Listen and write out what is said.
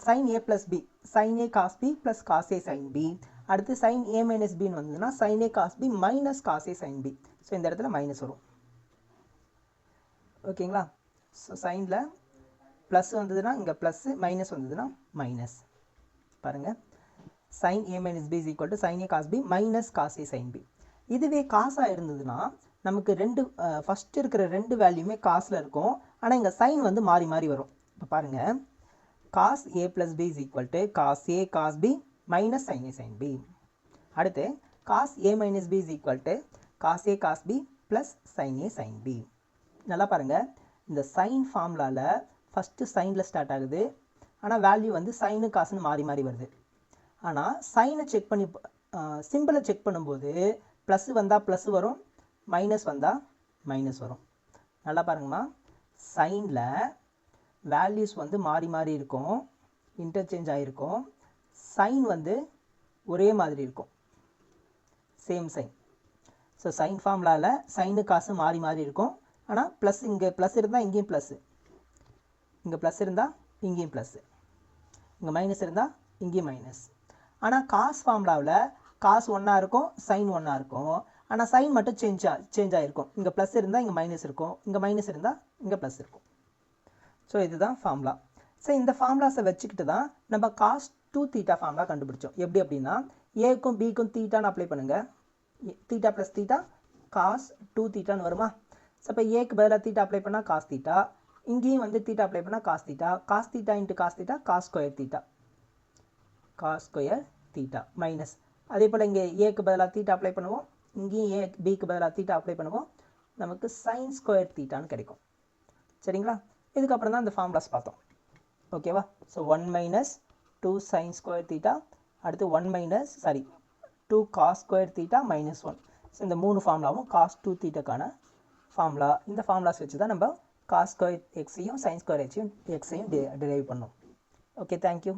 sin a plus b, sin a cos b plus cos a sin b. அடுத்து sin a minus b வந்ததுன்னா sin a cos b minus cos a sin b. So இந்த இடத்துல minus வரும். ஓகேங்களா? So சைனில் plus வந்ததுன்னா இங்கே plus, minus வந்ததுன்னா minus. பாருங்கள், sin a minus b is equal to sin a cos b minus cos a sin b. இதுவே காசாக இருந்ததுன்னா நமக்கு ஃபஸ்ட்டு இருக்கிற ரெண்டு வேல்யூமே காசில் இருக்கும். ஆனால் இங்கே சைன் வந்து மாறி மாறி வரும். இப்போ பாருங்கள், cos a plus b is equal to cos a cos b minus sin a sin b. அடுத்து cos a minus b is equal to cos a cos b plus sin a sin b. நல்லா பாருங்கள், இந்த sign ஃபார்முலாவில் first சைனில் start ஆகுது. ஆனால் value வந்து sign காசுன்னு மாறி மாறி வருது. ஆனால் சைனை செக் பண்ணி சிம்பிளை செக் பண்ணும்போது ப்ளஸ் வந்தால் ப்ளஸ் வரும், மைனஸ் வந்தால் மைனஸ் வரும். நல்லா பாருங்கம்மா, சைனில் வேல்யூஸ் வந்து மாறி மாறி இருக்கும், இன்டர்சேஞ்ச் ஆகிருக்கும். சைன் வந்து ஒரே மாதிரி இருக்கும், சேம் சைன். ஸோ சைன் ஃபார்முலாவில் சைனு காசு மாறி மாறி இருக்கும். ஆனால் ப்ளஸ் இங்கே ப்ளஸ் இருந்தால் இங்கேயும் ப்ளஸ்ஸு, இங்கே ப்ளஸ் இருந்தால் இங்கேயும் ப்ளஸ்ஸு, இங்கே மைனஸ் இருந்தால் இங்கேயும் மைனஸ். ஆனால் காஸ் ஃபார்முலாவில் காசு ஒன்றா இருக்கும், சைன் ஒன்றா இருக்கும். ஆனால் சைன் மட்டும் சேஞ்ச் ஆகிருக்கும். இங்கே ப்ளஸ் இருந்தால் இங்கே மைனஸ் இருக்கும், இங்கே மைனஸ் இருந்தால் இங்கே ப்ளஸ் இருக்கும். ஸோ இதுதான் ஃபார்முலா. ஸோ இந்த ஃபார்முலாஸை வச்சுக்கிட்டு தான் நம்ம காஸ் 2 தீட்டா ஃபார்முலா கண்டுபிடிச்சோம். எப்படி அப்படின்னா, ஏக்கும் பிக்கும் தீட்டான்னு அப்ளை பண்ணுங்கள். தீட்டா ப்ளஸ் தீட்டா காஸ் 2 தீட்டான்னு வருமா? ஸோ இப்போ ஏக்கு பதிலாக தீட்டா அப்ளை பண்ணால் காஸ் தீட்டா, இங்கேயும் வந்து தீட்டா அப்ளை பண்ணால் cos theta. Cos theta into cos theta cos square theta, cos square theta minus. அதே போல் இங்கே ஏக்கு பதிலாக தீட்டா அப்ளை பண்ணுவோம், இங்கேயும் ஏ பிக்கு பதிலாக தீட்டா அப்ளை பண்ணுவோம். நமக்கு சைன் ஸ்கொயர் தீட்டான்னு கிடைக்கும். சரிங்களா? இதுக்கப்புறம் தான் இந்த ஃபார்முலாஸ் பார்த்தோம். ஓகேவா? So 1 minus 2 sine square theta, அடுத்து 2 cos square theta minus 1. So இந்த 3 ஃபார்முலாவும் காஸ் 2 தீட்டாக்கான ஃபார்முலா. இந்த ஃபார்முலாஸ் வச்சு தான் நம்ம காஸ் ஸ்கொயர் எக்ஸையும் சைன் ஸ்கொயர் எக்ஸையும் டிரைவ் பண்ணோம். Okay, thank you.